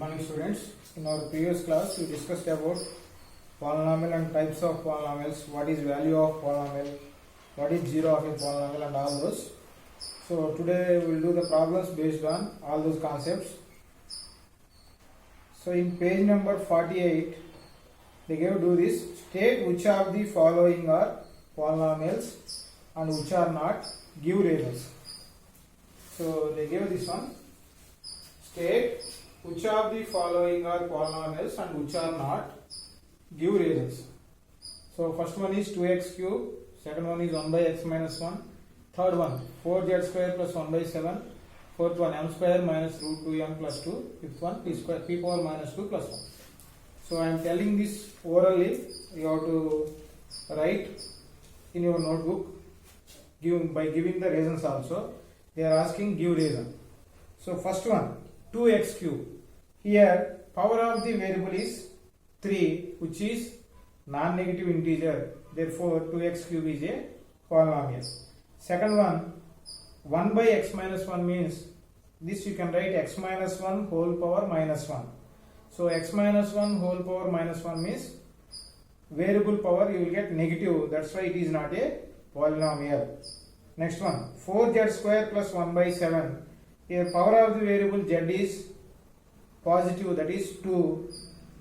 Morning students. In our previous class we discussed about polynomial and types of polynomials, what is value of polynomial, what is zero of a polynomial and all those. So today we will do the problems based on all those concepts. So in page number 48 they gave do this, state which of the following are polynomials and which are not, give reasons. So they gave this one, state which of the following are polynomials and which are not, give reasons. So first one is 2x cube, second one is 1 by x minus 1, third one 4z square plus 1 by 7, fourth one m square minus root 2m plus 2, fifth one p square p power minus 2 plus 1. So I am telling this orally, you have to write in your notebook by giving the reasons also. They are asking give reason. So first one 2x cube. Here power of the variable is 3, which is non-negative integer. Therefore 2x cube is a polynomial. Second one 1 by x minus 1 means this you can write x minus 1 whole power minus 1. So x minus 1 whole power minus 1 means variable power you will get negative. That's why it is not a polynomial. Next one 4z square plus 1 by 7. Here power of the variable z is positive, that is 2.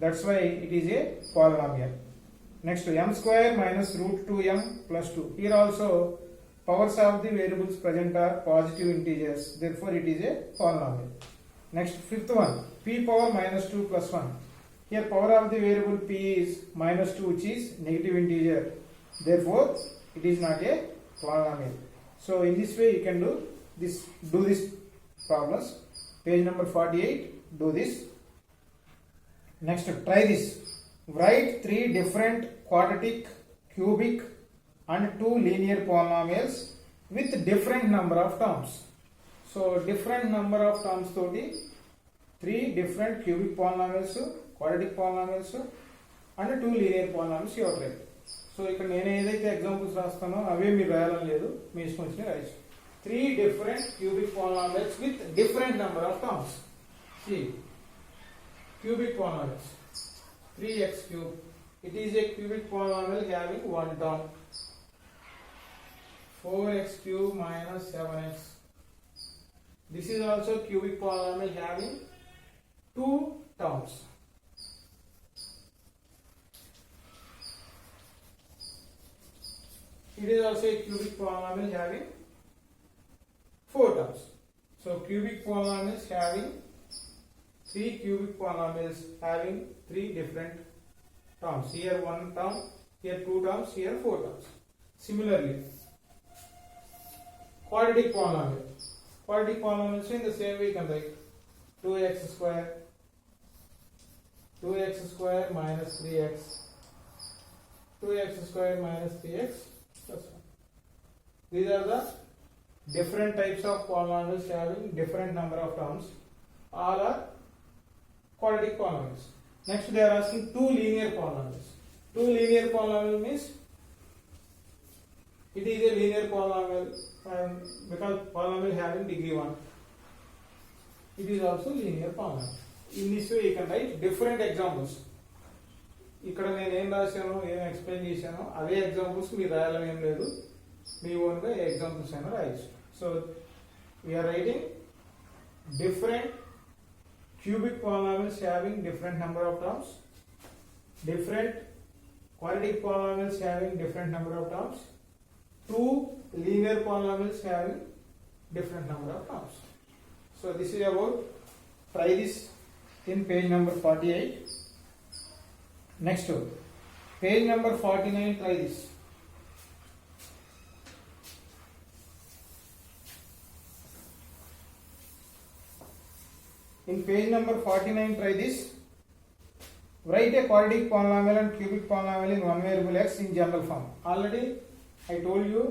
That's why it is a polynomial. Next m square minus root 2m plus 2. Here also powers of the variables present are positive integers. Therefore it is a polynomial. Next fifth one p power minus 2 plus 1. Here power of the variable p is minus 2, which is negative integer. Therefore it is not a polynomial. So in this way you can do this problems. Page number 48, do this. Next try this. Write 3 different quadratic, cubic and 2 linear polynomials with different number of terms. So different number of terms toti 3 different cubic polynomials, quadratic polynomials and 2 linear polynomials you have to write. So ఇక్కడ నేను ఏదైతే examples రాస్తానో అవే మీరు రాయాలని లేదు, మీ ఇష్టం వచ్చిన రాయచ్చు. 3 different cubic polynomials with different number of terms. See, cubic polynomials 3x cube, it is a cubic polynomial having one term. 4x cube minus 7x, this is also cubic polynomial having 2 terms. It is also a cubic polynomial having 4 terms. So cubic polynomials having 3 cubic polynomials having 3 different terms. Here 1 term, here 2 terms, here 4 terms. Similarly, quadratic polynomial. Quadratic polynomials in the same way you can write 2x square minus 3x, 2x square minus 3x plus 1. These are the different types of polynomials having different number of terms. All are quadratic polynomials. Next they are asking 2 linear polynomials. 2 linear polynomial means it is a linear polynomial, and because polynomial having degree 1, it is also linear polynomial. In this way you can write different examples. ఇక్కడ నేను ఏం రాశాను, ఏం explain చేశానో అవే examples మీరు రాయాలని ఏం లేదు, మీ ఓన్గా ఏ ఎగ్జాంపుల్స్ అయినా రాయొచ్చు. So we're writing different cubic polynomials having different number of terms, different quadratic polynomials having different number of terms, 2 linear polynomials having different number of terms. So this is about, try this in page number 48. Next page number 49, try this. In page number 49, try this. Write a quadratic polynomial and cubic polynomial in one variable x in general form. Already I told you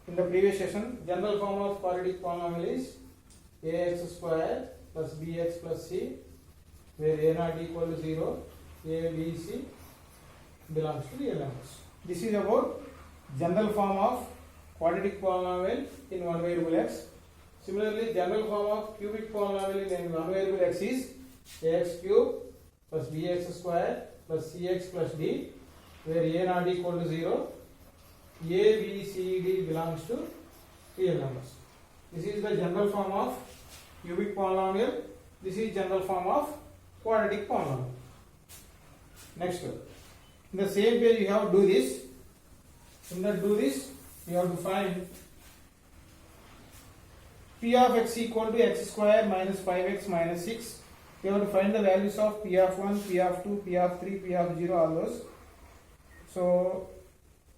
in the previous session, general form of quadratic polynomial is ax square plus bx plus c, where a not equal to 0, a, b, c belongs to real numbers. This is about general form of quadratic polynomial in one variable x. Similarly, general form of cubic polynomial in one variable x is ax cube plus bx square plus cx plus d, where a not equal to 0, a, b, c, d belongs to real numbers. This is the general form of cubic polynomial. This is general form of quadratic polynomial. Next one. In the same page you have to do this. In that do this, you have to find p of x equal to x square minus 5x minus 6. You have to find the values of p of 1, p of 2, p of 3, p of 0, all those. So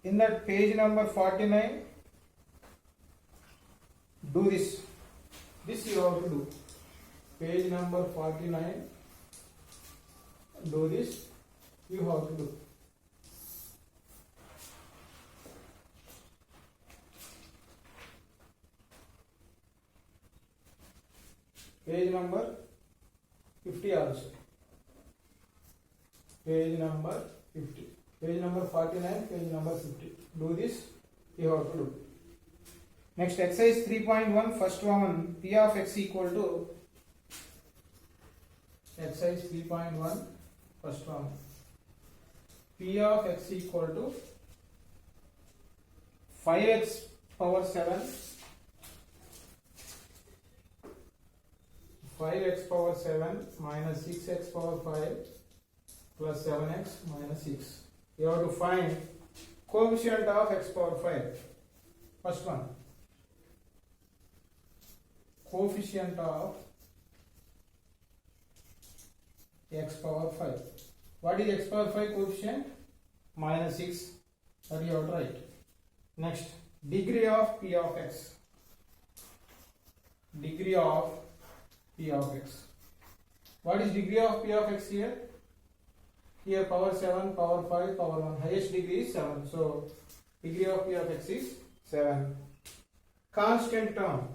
in that page number 49, do this. This you have to do. Page number 49, do this. You have to do. Page number 50 also. Page number 50. Page number 49, page number 50. Do this, you have to do. Next, exercise 3.1, first one, p of x equal to, exercise 3.1, first one, p of x equal to 5x power 7, 5x power 7 minus 6x power 5 plus 7x minus 6. You have to find coefficient of x power 5. First one, coefficient of x power 5. What is x power 5 coefficient? Minus 6. That you have to write. Next, degree of p of x. Degree of p of x. What is degree of p of x here? Here power 7, power 5, power 1. Highest degree is 7. So degree of p of x is 7. Constant term.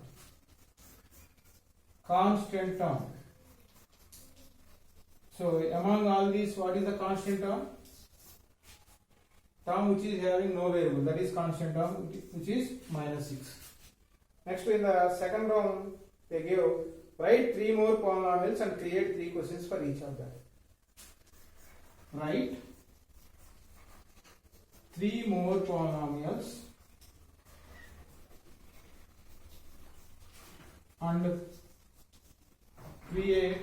Constant term. So among all these, what is the constant term? Term which is having no variable, that is constant term, which is minus 6. Next, in the second round, they give write 3 more polynomials and create 3 questions for each of them. Write 3 more polynomials and create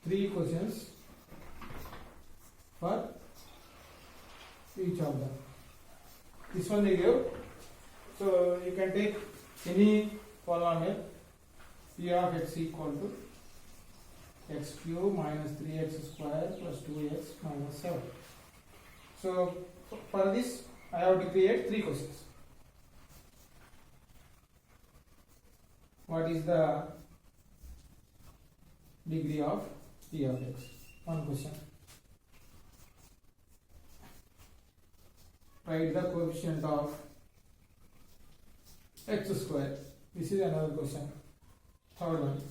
3 questions for each of them. This one they give. So you can take any polynomial p of x equal to x cube minus 3x square plus 2x minus 7. So for this I have to create 3 questions. What is the degree of p of x? One question. Write the coefficient of x square. This is another question. Third one.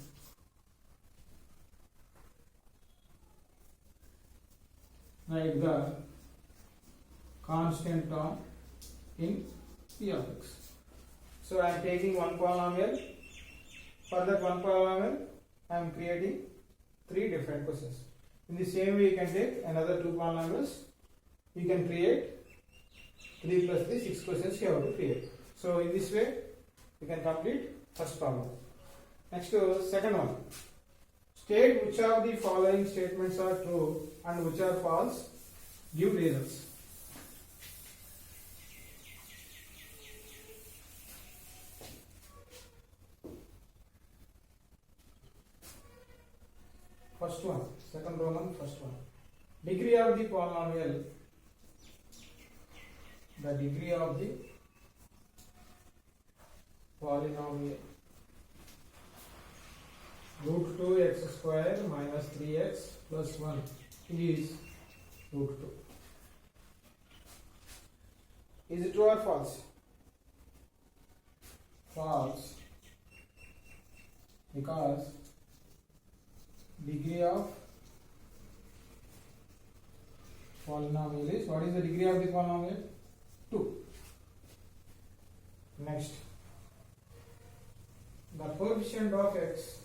Write the constant term in p of x. So I am taking one polynomial. For that one polynomial, I am creating 3 different questions. In the same way, you can take another 2 polynomials. You can create 3 plus 3, 6 questions you have to create. So in this way, you can complete first problem. Next, second one. State which of the following statements are true and which are false. Give reasons. First one, second Roman, first one. Degree of the polynomial. The degree of the polynomial. Root 2x square minus 3x plus 1 is root 2. Is it true or false? False. Because degree of polynomial is, what is the degree of the polynomial? 2. Next, the coefficient of x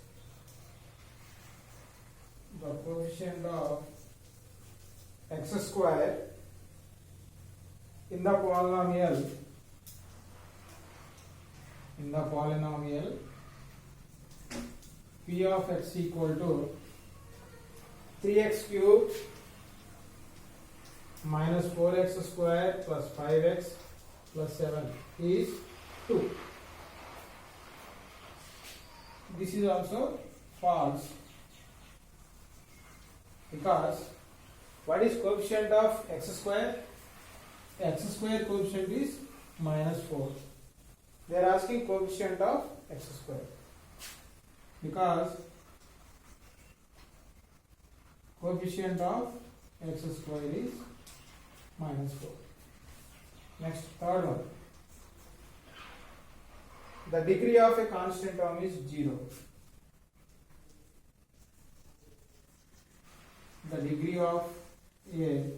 the coefficient of x square in the polynomial p of x equal to 3x cubed minus 4x square plus 5x plus 7 is 2. This is also false, because what is coefficient of x square? X square coefficient is minus 4. They are asking coefficient of x square, because coefficient of x square is minus 4. Next, third one. The degree of a constant term is 0. The degree of a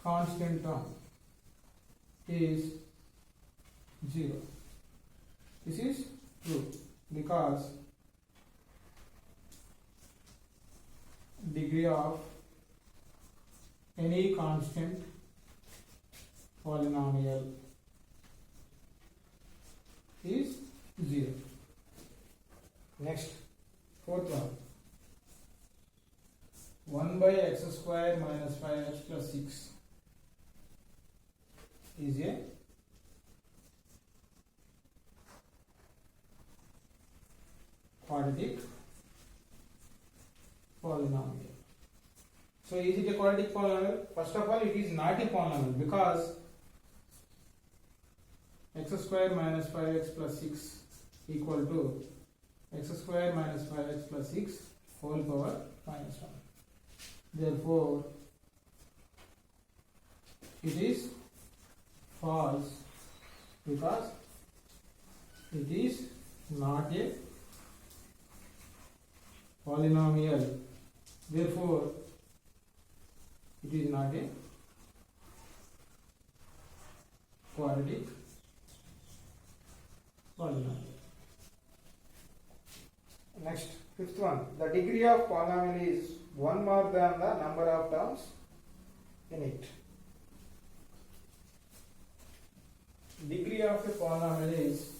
constant term is 0. This is true, because degree of any constant polynomial is 0. Next, fourth one. 1 by x square minus 5x plus 6 is a quadratic polynomial. So is it a quadratic polynomial? First of all, it is not a polynomial, because x square minus 5x plus 6 equal to x square minus 5x plus 6 whole power minus 1. Therefore, it is false, because it is not a polynomial. Therefore, it is not a quadratic polynomial. Next, fifth one. The degree of polynomial is 1 more than the number of terms in it. Degree of a polynomial is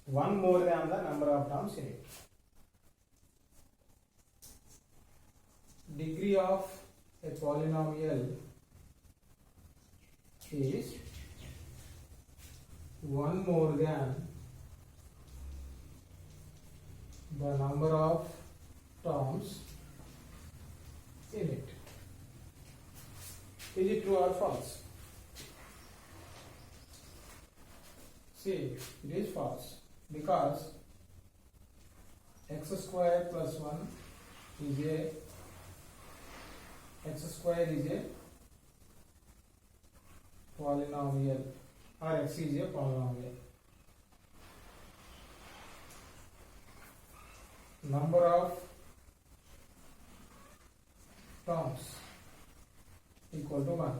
1 more than the number of terms in it. Degree of a polynomial is 1 more than the number of terms in it. Is it true or false? See, it is false, because x square plus 1 is a polynomial, or x is a polynomial. Number of terms equal to 1.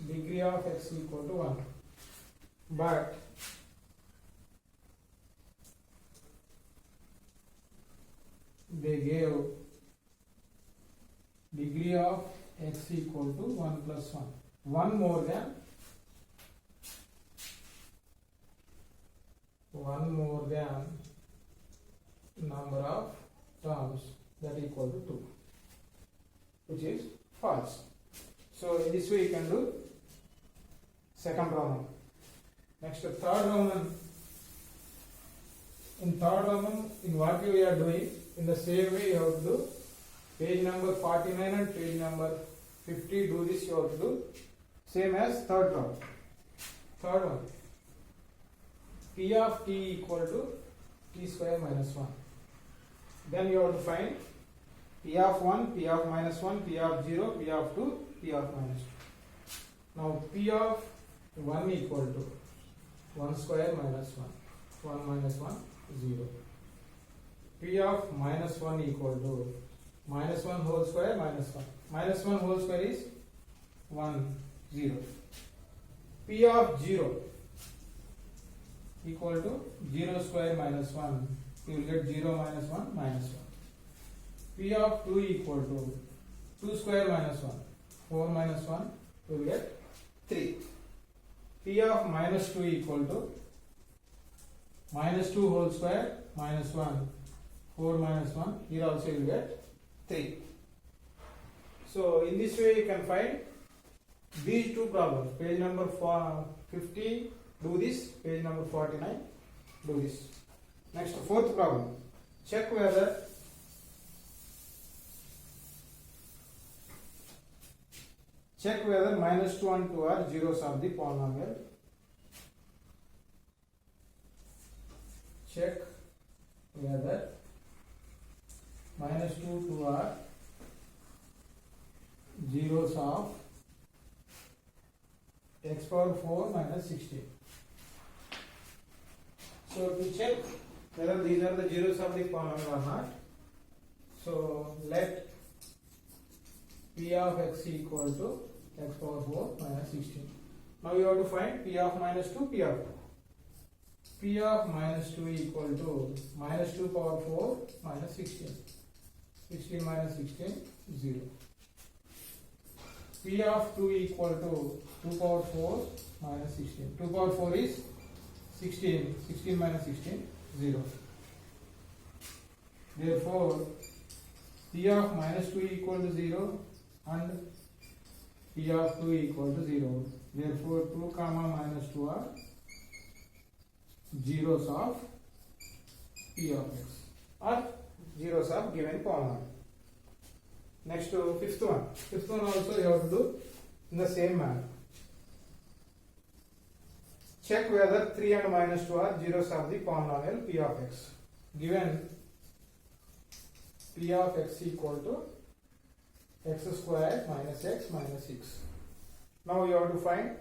Degree of x equal to 1. But they gave degree of x equal to 1 plus 1. 1 more than number of terms, that equal to 2, which is false. So in this way you can do second Roman. Next, third Roman. In third Roman, in what we are doing, in the same way you have to do page number 49 and page number 50. Do this, you have to do same as third Roman. Third one. P of t equal to t square minus 1. Then you have to find P of 1, P of minus 1, P of 0, P of 2, P of minus 2. Now P of 1 equal to 1 square minus 1. 1 minus 1, 0. P of minus 1 equal to minus 1 whole square minus 1. Minus 1 whole square is 1, 0. P of 0 equal to 0 square minus 1. You will get 0 minus 1 minus 1. P of 2 equal to 2 square minus 1. 4 minus 1. You will get 3. P of minus 2 equal to minus 2 whole square minus 1. 4 minus 1. Here also you will get 3. So in this way you can find these two problems. Page number 50, do this. Page number 49, do this. Next, fourth problem. Check whether minus 2 and 2 are zeros of the polynomial. Check whether minus 2 are zeros of x power 4 minus 16. So to check whether these are the zeros of the polynomial or not, so let P of x equal to x power 4 minus 16. Now you have to find P of minus 2, P of 2. P of minus 2 equal to minus 2 power 4 minus 16. 16 minus 16, 0. P of 2 equal to 2 power 4 minus 16. 2 power 4 is 16. 16 minus 16, 0. Therefore, P of minus 2 equal to 0 and P of 2 equal to 0. Therefore, 2 comma minus 2 are zeros of P of x or zeros of given polynomial. Next to fifth one. Fifth one also you have to do in the same manner. Check whether 3 and minus 2 are zeros of the polynomial P of x. Given P of x equal to x square minus x minus 6. Now you have to find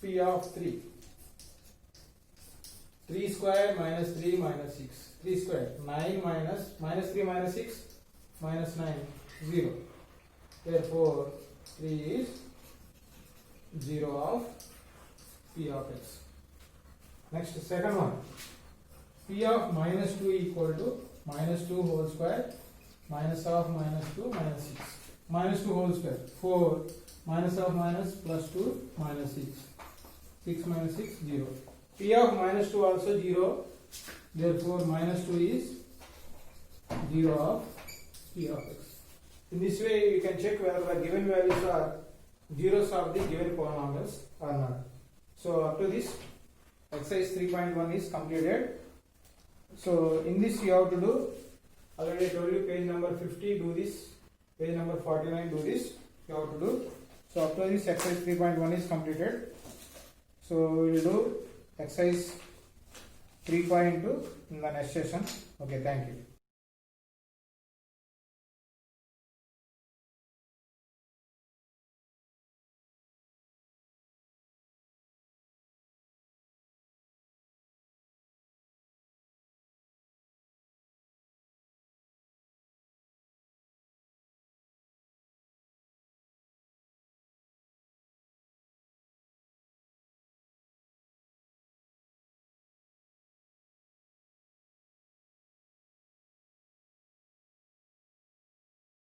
P of 3. 3 square minus 3 minus 6. 3 square. 9 minus 3 minus 6 minus 9. 0. Therefore, 3 is 0 of P of x. Next, second one. P of minus 2 equal to minus 2 whole square minus of minus 2 minus 6. Minus 2 whole square. 4 minus of minus plus 2 minus 6. 6 minus 6, 0. P of minus 2 also 0. Therefore, minus 2 is 0 of P of x. In this way, you can check whether the given values are zeros of the given polynomials or not. So, up to this, exercise 3.1 is completed. So, in this you have to do, already I told you page number 50, do this. Page number 49, do this. You have to do. So, after this exercise 3.1 is completed. So, we will do exercise 3.2 in the next session. Okay, thank you.